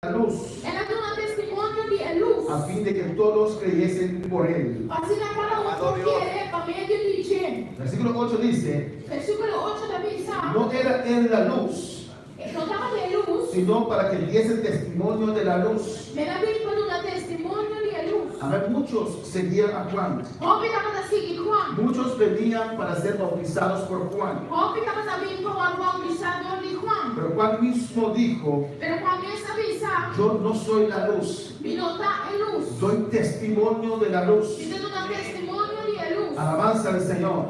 la luz, ela deu um testemunho de luz. a fin de que todos creyesen por él. Assim naquela outra querer, para meio de pedir. Versículo 8 dice, Versículo 8 da missão. no era él la luz, Não estava de luz. sino para que diese testimonio de la luz. Ela veio para dar testemunho de luz. A ver, muchos seguían a Juan. Hope estava a seguir Juan. Muchos venían para ser bautizados por Juan. Hope estava a vir para o bautizador de Juan. Pero Juan mismo dijo, Pero Juan essa visão, yo no soy la luz, não está em luz. doy testimonio de la luz. Está dando testemunho de luz. Alabanza al Señor.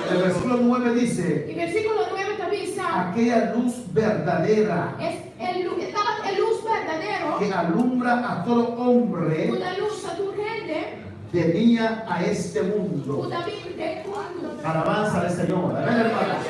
El versículo 9 dice, E versículo 9 da visão. aquella luz verdadera Estava a luz verdadeira. que alumbra a todo hombre Una luz a tu gente. venía a este mundo. Una vida de mundo. Alabanza al Señor. Amén, hermanos.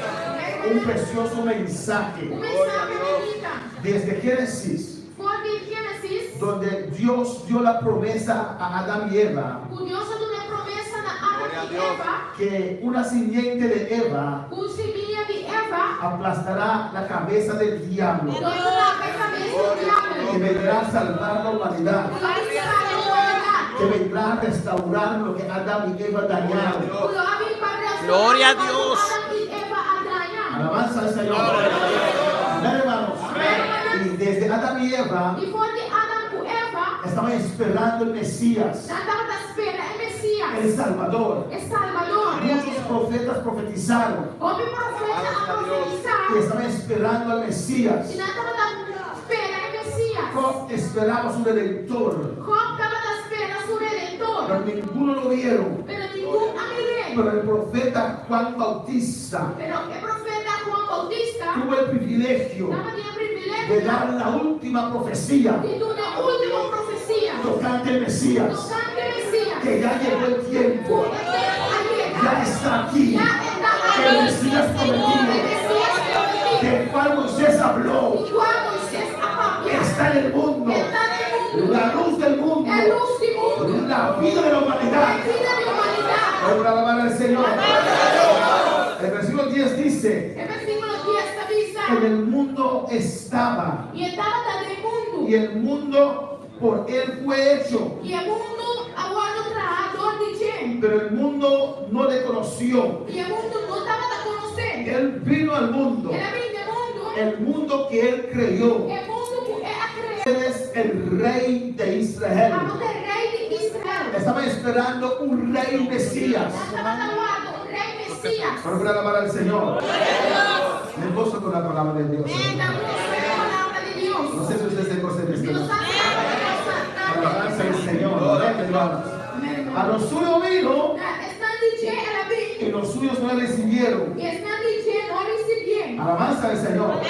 Un precioso mensaje Mensaje bonita. desde Génesis, Foi de Gênesis. donde Dios dio la promesa a Adán y Eva Curioso de uma promessa na Adão e Eva. que una simiente de Eva Semente de Eva. aplastará la cabeza del diablo Nós na cabeça do que diabo. vendrá a salvar la humanidad, Vai salvar a humanidade. que vendrá a restaurar lo que Adán y Eva dañaron. Gloria a Dios. Adão e Eva a dañar. Alabanza al Señor. Amén, hermanos. Y desde Adán y Eva E foi de Adão com Eva. estaban esperando el Mesías, Já estava à espera. É Messias. el Salvador. É Salvador. Muchos profetas profetizaron Houve profeta a profetizar. y estaban esperando al Mesías. E nós estamos à espera. É Messias. Job esperaba su redentor, Job estava à espera do Redentor. pero ninguno lo vieron. Pero nenhum a mirou. Pero el profeta Juan Bautista Pero o profeta Juan Bautista tuvo el privilegio estava tinha de privilégio dar la última profecía de dar a última profecia. tocante el Mesías, Tocante a Messias. que ya llegó el tiempo, ya está aquí, que el Mesías prometido, del cual Moisés habló, está en el mundo, la luz del mundo, la vida de la humanidad. Vamos a alabar al Señor. El versículo 10 dice, en el mundo estaba y el mundo por él fue hecho, pero el mundo no le conoció. Él vino al mundo, el mundo que él creyó. Él es el rey de Israel. Estaban esperando un rey Mesías. Para alabar al Señor. Me gozo con la palabra de Dios. No sé si ustedes se gozan de esto. Alabanza al Señor. Amén, hermanos. A los suyos vino y los suyos no le recibieron. Alabanza al Señor.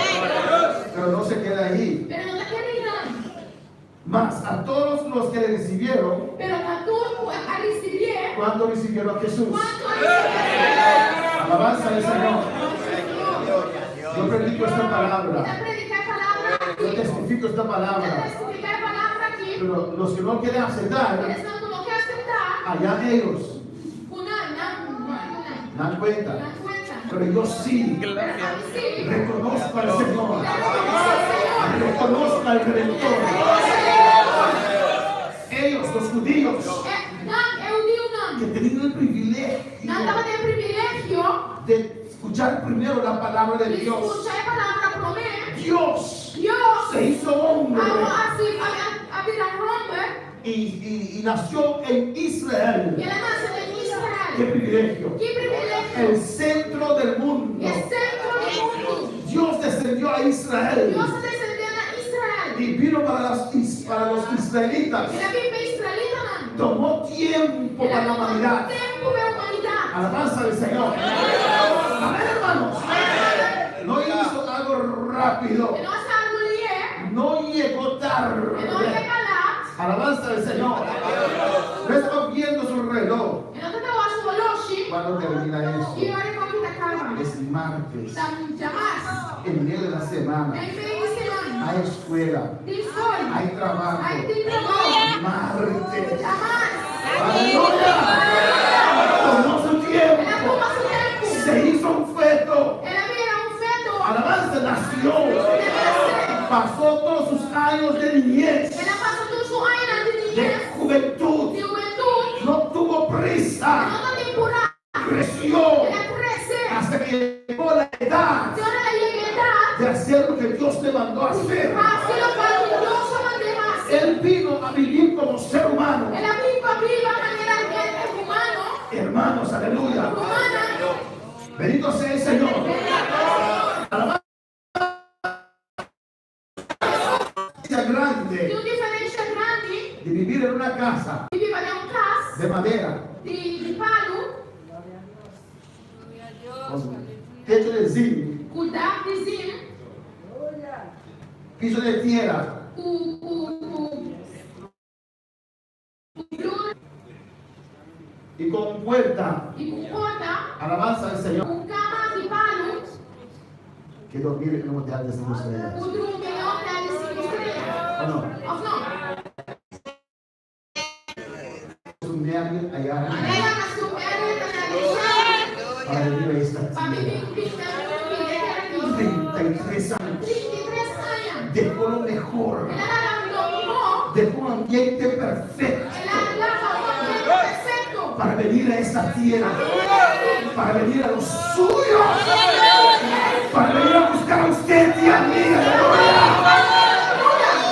Pero no se queda ahí. Más a todos los que le recibieron, cuando recibieron a Jesús. Alabanza al Señor. Yo predico esta palabra. Yo testifico esta palabra. Pero los que no quieren aceptar, allá ellos dan cuenta. Pero yo sí reconozco al Señor. Reconozco al Redentor. Ellos, los judíos, que tenían el privilegio de escuchar primero la palabra de Dios. Dios se hizo hombre y nació en Israel. ¡Qué privilegio! El centro del mundo. Dios descendió a Israel y vino para los israelitas. Tomó tiempo para la humanidad. Alabanza del Señor. Amén, hermanos. No hizo algo rápido. No llegó tarde. Alabanza del Señor. No estaba viendo su reloj. ¿Cuándo termina eso? Es martes. En medio de la semana. Hay escuela. Hay trabajo. Martes. Aleluya. Tomó su tiempo. Se hizo un feto. Alabanza nació. pasó todos sus años de niñez, Ela passou todos os anos de de niñez, juventud, de juventude, no tuvo prisa, não tem temporada. creció Ela cresceu. hasta que llegó la edad Se ela chega a idade, de hacer lo que Dios le mandó a hacer. aquilo para que Deus chama de raça. Él vino a vivir como ser humano. Ela vive a maneira que é humano, Hermanos, aleluya. humana. Bendito sea el Señor. Alabanza grande Tem diferença grande de vivir en una casa de viver em casa de madera, de palo, con techo de zinc, cuidar de zinco, piso de tierra, y con puerta. e com porta, Alabanza al Señor. com cama de palo, Que dormir en un hotel de 5 estrellas. o drume é hotel de 5 estrelas. ¿O no? Of não? Es un viaje allá Ela nasceu velha, ela para vivir a esta para tierra. viver em 33 años. 33 anos. Dejó lo mejor. Ela dominou, Dejó un ambiente perfecto ela falou perfeito. para venir a esta tierra. Para venir a los suyos. Para venir a buscar a usted y a mí. Aleluya.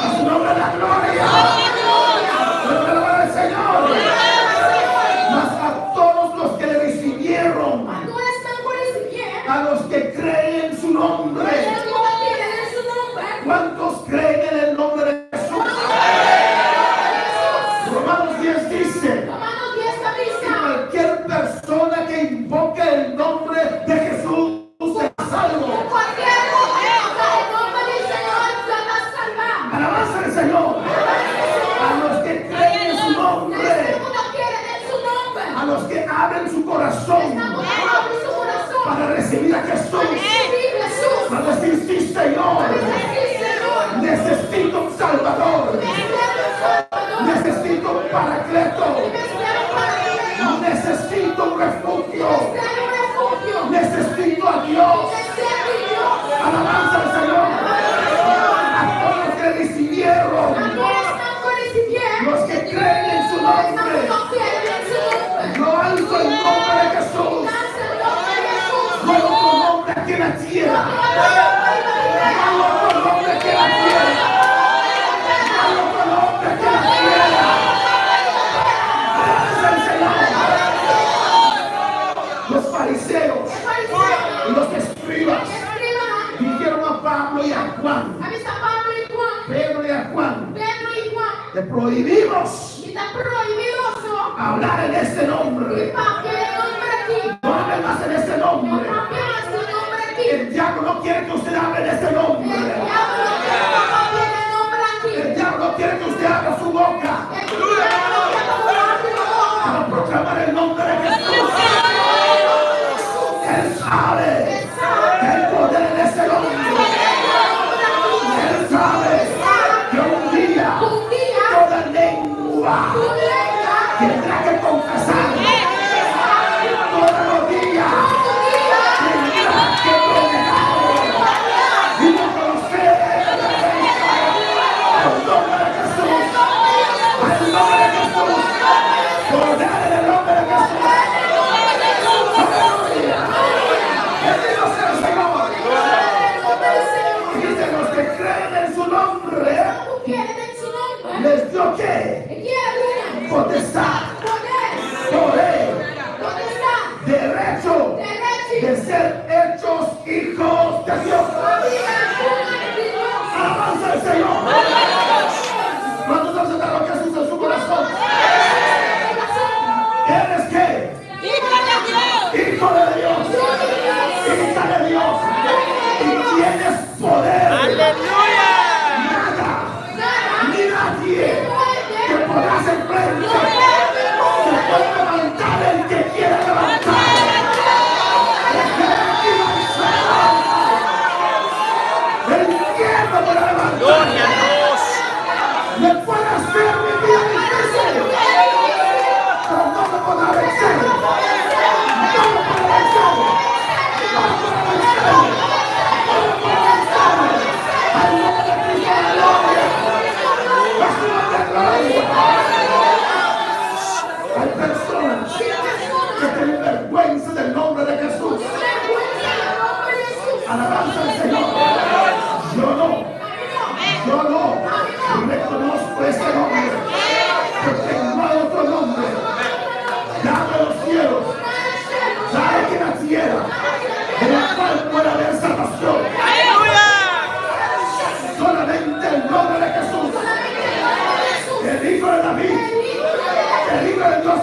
A su nombre la gloria. Gloria al Señor. Mas a todos los que le recibieron, Agora estão por esse pé. a los que creen en su nombre. Eu vou bater em seu nome. ¿Cuántos creen en el nombre de Jesús? Romanos 10 dice: Romanos 10 cabeça. cualquier persona que invoque el nombre de Jesús será salvo. Qualquer momento, em nome do Senhor, já está salvado. Alabanza al Señor. A los que creen en su Nesse nombre, mundo quer em seu nome. a los que abren su corazón Estamos abre seu coração. para recibir a Jesús, Recebir Jesus. para decir: sí, Señor, Recebir Senhor. necesito un Salvador, Espero Salvador. necesito un Paracleto, Espero para Deus. necesito un refugio, Espero refúgio. necesito a Dios. Recebe Deus. Alabanza al Señor. A todos los que recibieron, Agora estão por esse pé. los que creen en su nombre, Estamos querendo em seu nome. lo alzo en nombre de Jesús. Graças ao nome de Jesus. No hay otro nombre aquí en la tierra. No hay otro nombre aquí en la tierra. No hay otro nombre aquí en la tierra. Alabanza al Señor. Los fariseos y los escribas dijeron a Pablo y a Juan, Pedro y a Juan: te prohibimos hablar en este nombre. No hable más en este nombre. El diablo no quiere que usted hable en este nombre. El diablo quiere que usted abra su boca para proclamar el nombre de Jesús. Él sabe que hay poder en ese nombre. Él sabe que un día toda lengua tendrá que confesar. Toda rodilla tendrá que doblegar. Y no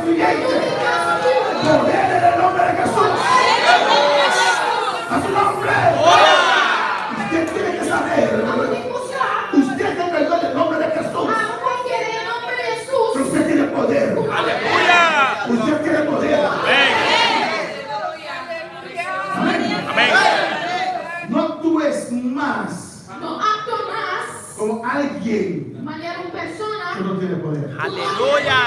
siguiente. Poder en el nombre de Jesús. A su nombre. Usted tiene que saber. Usted te entregó en el nombre de Jesús. Pero usted tiene poder. Aleluya. Usted tiene poder. Amén. No actúes más No acto más como alguien de manera un persona. que no tiene poder. Aleluya.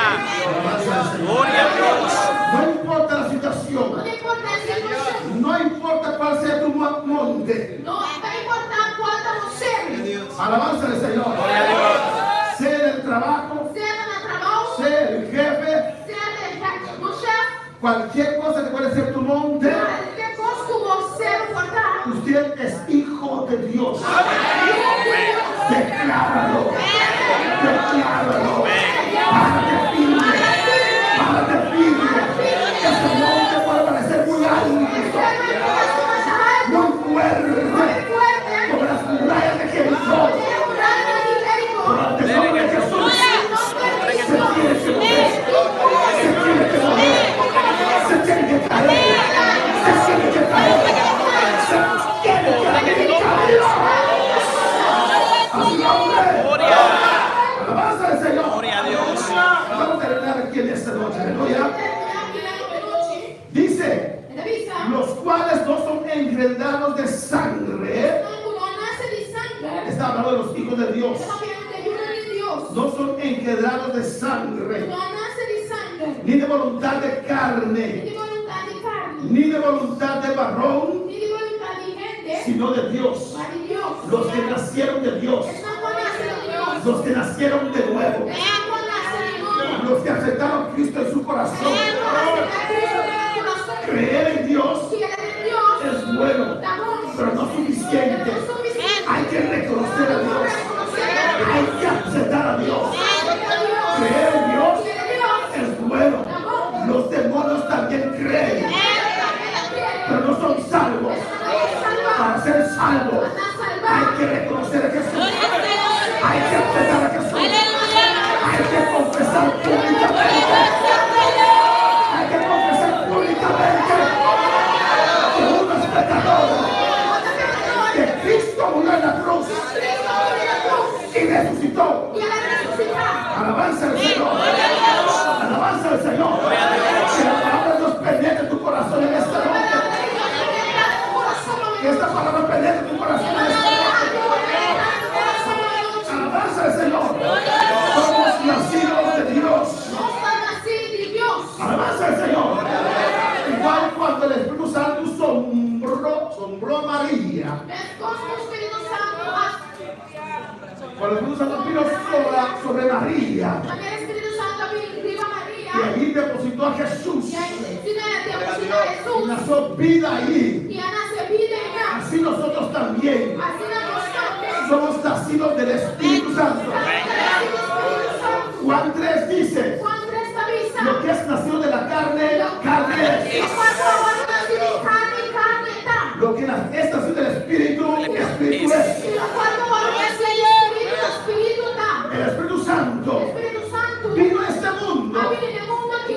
Gloria a Dios. No importa la situación. No importa la situación. No importa cuál sea tu monte. No importa cuánto no sea. Alabanza al Señor. Sea en el trabajo, Sea en el trabajo, sea el jefe, sea no chef, cualquier cosa que puede ser tu monte. qualquer coisa que você guardar. Usted es hijo de Dios. Decláralo. Decláralo. Párate firme. Párate firme. Este monte puede parecer muy alto, muy fuerte, como las murallas de Jericó. Pero ante el nombre de Jesús se tiene que mover. Se tiene que mover. Se tiene que caer. Se tiene que caer. Se tiene que caer. A su nombre. Alabanza al Señor. Gloria a Dios. Vamos a terminar aquí en esta noche. Aleluya. Dice, los cuales no son engendrados de sangre. Está hablando de los hijos de Dios. No son engendrados de sangre, ni de voluntad de carne, ni de voluntad de varón, sino de Dios. Los que nacieron de Dios, los que nacieron de nuevo, los que aceptaron a Cristo en su corazón. Creer en Dios es bueno, pero no suficiente. Hay que reconocer a Dios. Hay que aceptar a Dios. Creer en Dios es bueno. Los demonios también creen, pero no son salvos. Para ser salvos hay que reconocer a Jesús. Hay que aceptar a Jesús. Hay que confesar públicamente. Hay que confesar públicamente que uno es pecador, que Cristo murió en la cruz y resucitó. Alabanza al Señor. Alabanza al Señor. Que la palabra de Dios penetre tu corazón en esta noche. Que esta palabra penetre tu corazón en esta noche. Alabanza al Señor. Somos nacidos de Dios. Alabanza al Señor. Igual cuando el Espíritu Santo sombró a María. Cuando el Espíritu Santo vino sobre María, y allí depositó a Jesús, y nació vida allí. Así nosotros también somos nacidos del Espíritu Santo. Juan 3 dice, lo que es nacido de la carne, carne es. Lo que es nacido del Espíritu, Espíritu es. El Espíritu Santo vino a este mundo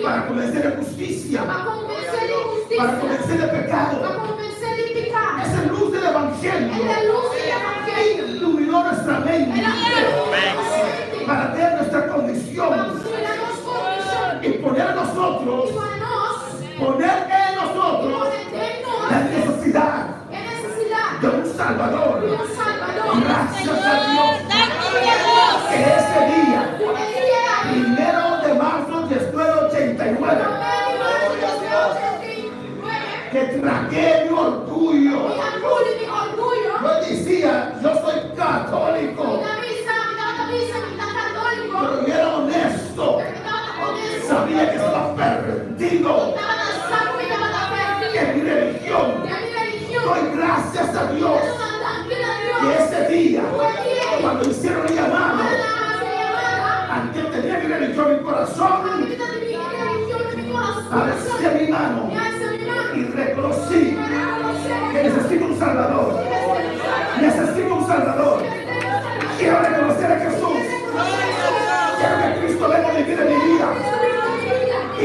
para convencer de justicia, para convencer de pecado. Es la luz del Evangelio. Iluminó nuestra mente para ver nuestra condición y poner en nosotros la necesidad de un Salvador. Gracias a Dios que ese día, 1 de marzo de 1989, que tragué mi orgullo. Yo decía, yo soy católico, pero yo era honesto. Sabía que estaba perdido en mi religión. Doy gracias a Dios que ese día, cuando hicieron el llamado, aunque tenía mi religión en mi corazón, alcé mi mano y reconocí que necesito un Salvador. Necesito un Salvador. Quiero reconocer a Jesús. Quiero que Cristo venga a vivir en mi vida. Y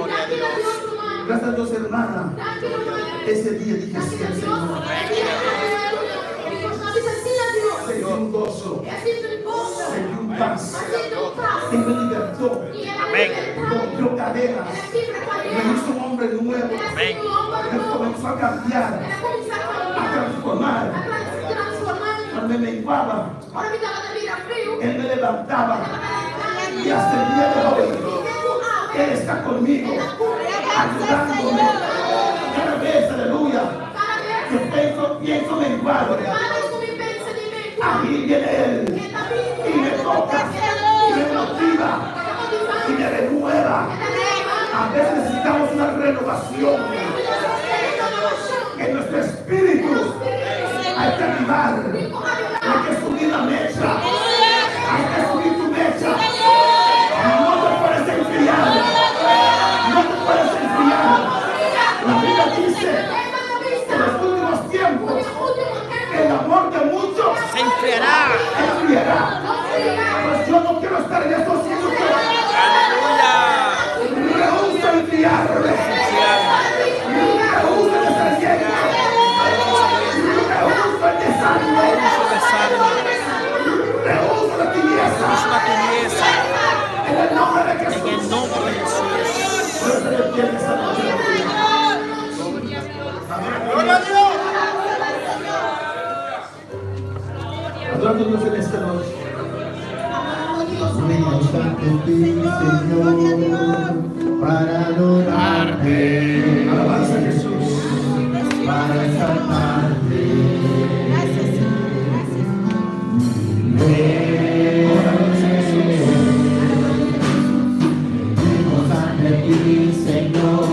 Gloria a Dios. Gracias a Dios, hermana. Ese día dije sí al Señor. Sentí un gozo, sentí un paz. Y me libertó. Amén. Rompió cadenas. Me hizo un hombre nuevo. Amén. Me comenzó a cambiar, a transformar. Cuando me menguaba, Él me levantaba. Y hasta el día de hoy, Él está conmigo, ayudándome. Cada vez, aleluya, que pienso menguado, ahí viene Él y me toca, y me motiva, y me renueva. A veces necesitamos una renovación en nuestro espíritu. Hay que animar, hay que subir la mecha, hay que subir tu mecha. No te puedes enfriar, no te puedes enfriar. La Biblia dice que en los últimos tiempos el amor de muchos Se enfriará. enfriará. Pues yo no quiero estar en estos minutos. Aleluya. Rehúso enfriarme. Rehúso estar lleno. Rehúso el desánimo. Rehúso la tibieza. La tibieza. En el nombre de En Jesús. el nombre de Jesús. Puedes estar en pie esta noche. Gloria a Dios. Adorando a Dios en esta noche. Venimos ante ti, Señor, para adorarte, Alabanza a Jesús. para exaltarte. Alabanza a Jesús. Venimos ante ti, Señor,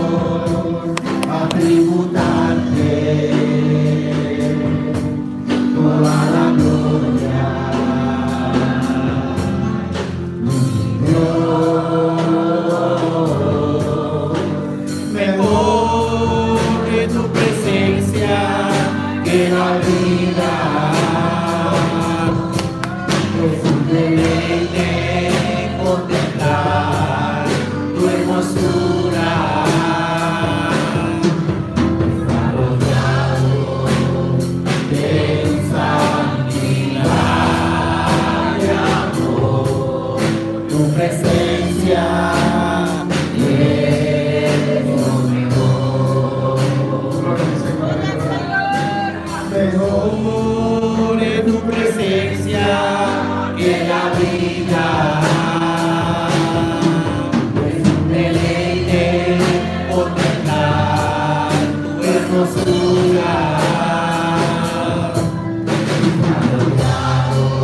a tributarte toda la gloria. Mejor que tu presencia que la vida, es un deleite contemplar tu hermosura, está rodeado de tu santidad y amor, tu presencia. Mejor es tu presencia que la vida, es un deleite contemplar tu hermosura, rodeado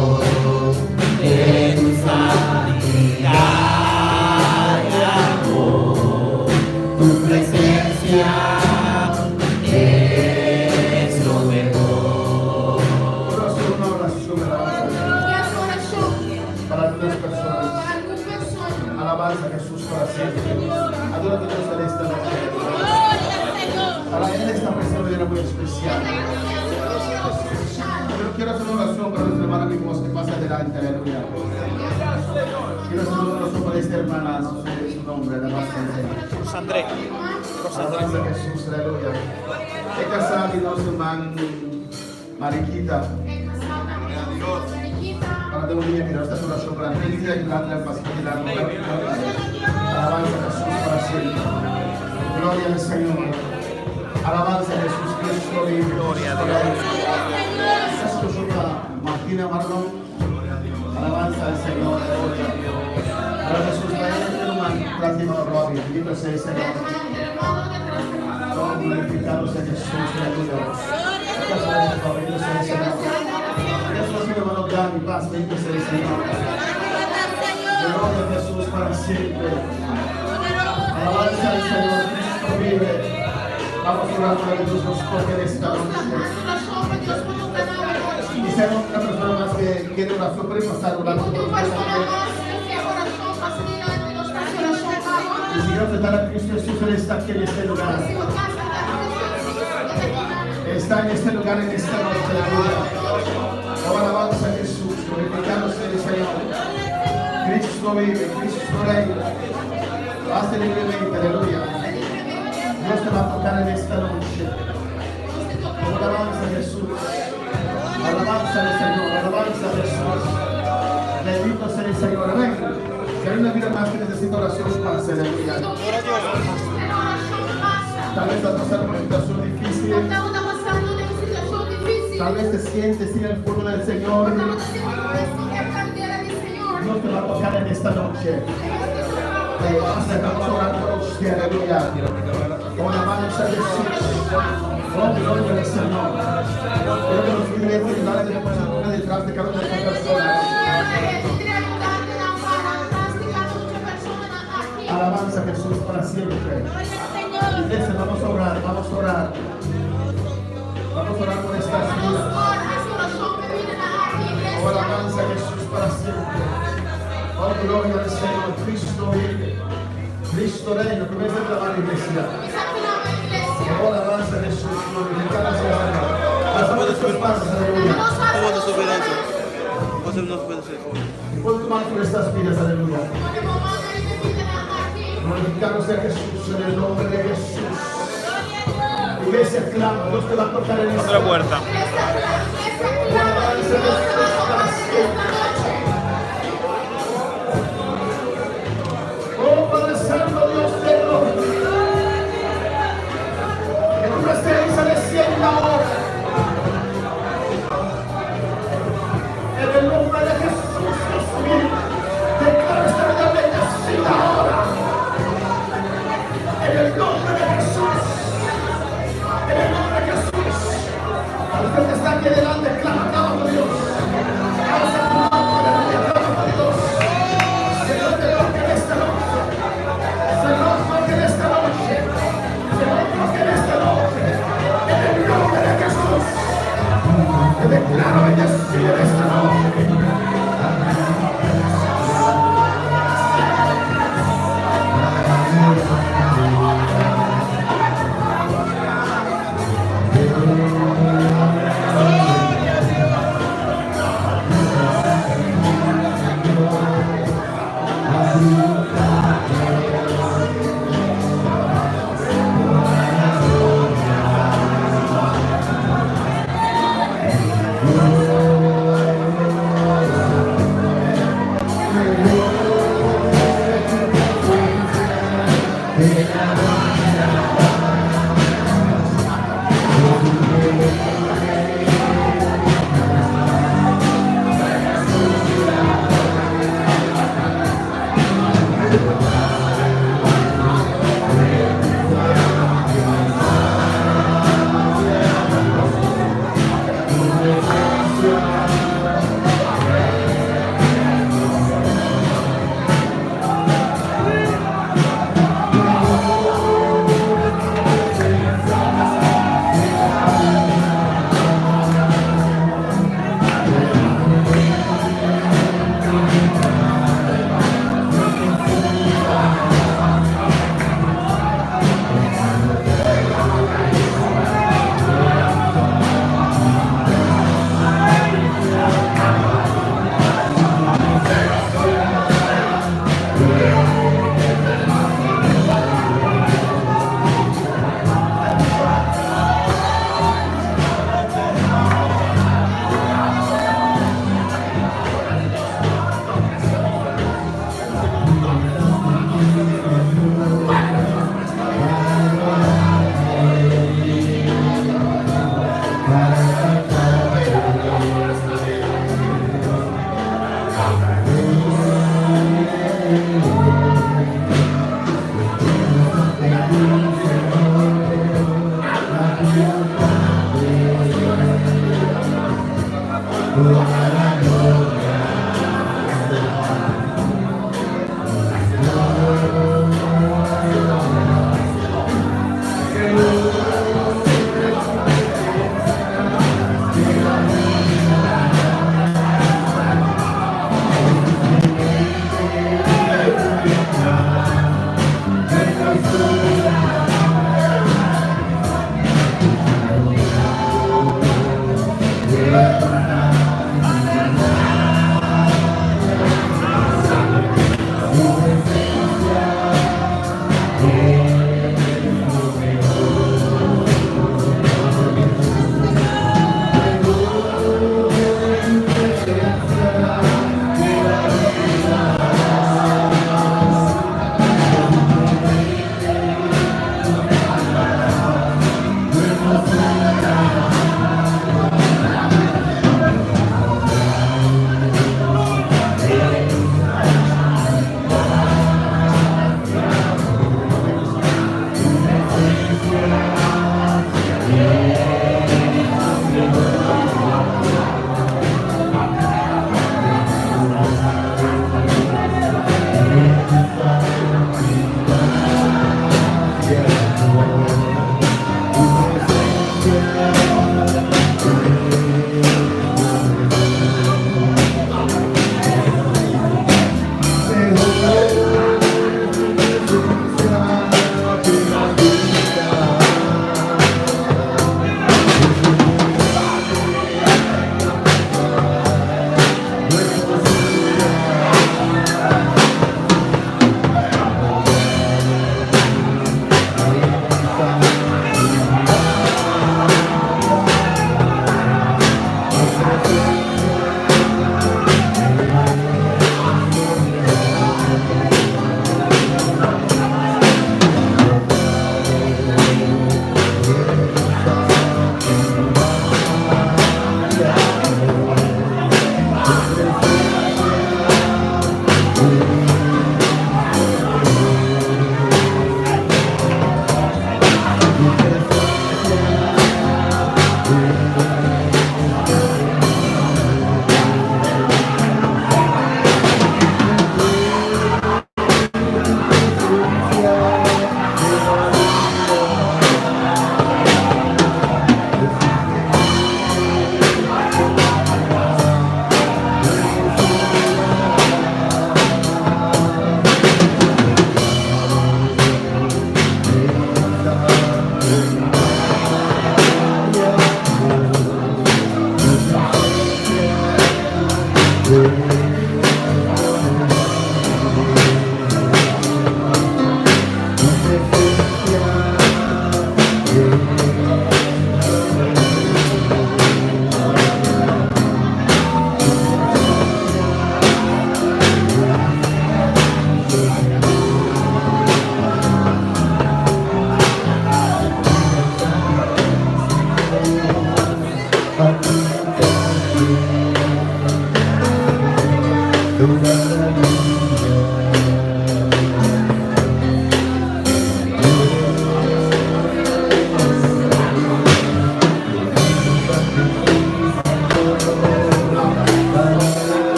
de tu santidad y amor, tu presencia. Alabanza a Jesús para siempre. Adora a Dios en esta noche. Para Él esta presión de manera muy especial. Pero quiero hacer una oración para nuestra hermana Mimos que pasa adelante, aleluya. Quiero hacer una oración para esta hermana, no sé su nombre, la más sencilla. Rosandré. Alabanza a Jesús, aleluya. He casado y no su hermana Mariquita. Para de un día que nos da una oración para ti, ayudando al paciente de la alabanza a Jesús para siempre. Gloria al Señor. Alabanza a Jesús Cristo y gloria a Dios. Martina Marlon. Alabanza al Señor. Gloria a Dios. Para Jesús, para ti, gloria. Bendito sea el Señor. Todo glorificado sea Jesús. Aleluya. Bendito sea el Señor. Hermano Dani, paz, bendito sea el Señor. Gloria a Jesús para siempre. Alabanza al Señor, Cristo vive. Vamos a orar para que Dios nos toque en esta noche. Y si hay otra persona más que quiere oración, puede pasar orando por usted. Y si Dios está a Cristo Jesús, Él está aquí en este lugar. Está en este lugar, en esta noche, aleluya. Oh, alabanza a Jesús, glorificándose el Señor. Cristo vive, Cristo reina. Hace libremente, aleluya. Dios te va a tocar en esta noche. Alabanza a Jesús. Alabanza al Señor. Alabanza a Jesús. Bendito sea el Señor. Amén. Si hay una vida más que necesita oración, pase, aleluya. Tal vez estás pasando por una situación difícil. Tal vez te sientes sin el fuego del Señor. Dios te va a tocar en esta noche. Vamos a orar por usted, aleluya. Con la mano a Jesús. Oh, gloria al Señor. Quiero que los líderes ayudarles de poner detrás de cada una de estas personas. Alabanza a Jesús para siempre. Iglesia, vamos a orar, vamos a orar. Vamos a orar por estas vidas. Oh, alabanza a Jesús para siempre. Oh, gloria al Señor. Cristo vive. Cristo reina. Comienza a clamar, iglesia. Oh, alabanza a Jesús. Glorificado sea el Señor. Pasamos de sus pasos, aleluya. Pon tu mano sobre estas vidas, aleluya. Glorificado sea Jesús en el nombre de Jesús. Iglesia, clama. Dios te va a tocar en esta Otra puerta. alabanza a Jesús para siempre. Oh, Padre Santo, Dios de gloria, que tu presencia descienda ahora. En el nombre de Jesús, Dios mío, declaro esta vida bendecida ahora. En el nombre de Jesús. En el nombre de Jesús. Usted que está aquí delante, clama, clama por Dios. Alza tu mano, aleluya, clama por Dios. Señor, te toque en esta noche. Señor, toque en esta noche. Señor, toque en esta noche. En el nombre de Jesús. Te declaro bendecido en esta noche.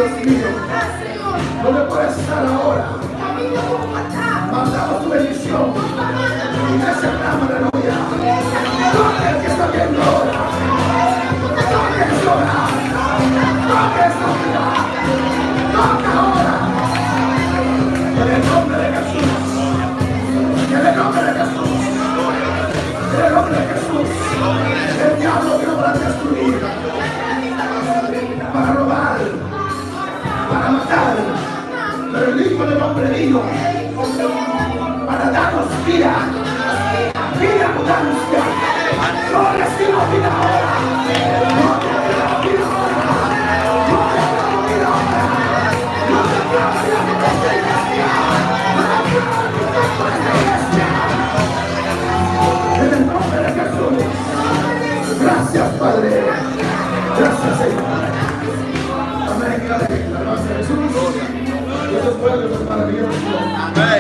Dios mío, donde puedes estar ahora, mandamos tu bendición. Iglesia, clama, aleluya. Toque el que está viendo ahora. Toque el ahora. Toque esta vida. Toca ahora. En el nombre de Jesús. En el nombre de Jesús. En el nombre de Jesús. El diablo vino para destruir, para robar, para matar. Pero el Hijo del Hombre vino para darnos vida, vida abundancia. Yo recibo vida ahora. Yo declaro vida ahora. Yo declaro vida ahora. Yo declaro vida por esta iglesia. Yo declaro vida por esta iglesia. En el nombre de Jesús. Gracias, Padre. Gracias, Señor. Amén. La alabanza de Jesús. Dios es bueno, Dios es maravilloso. Amén.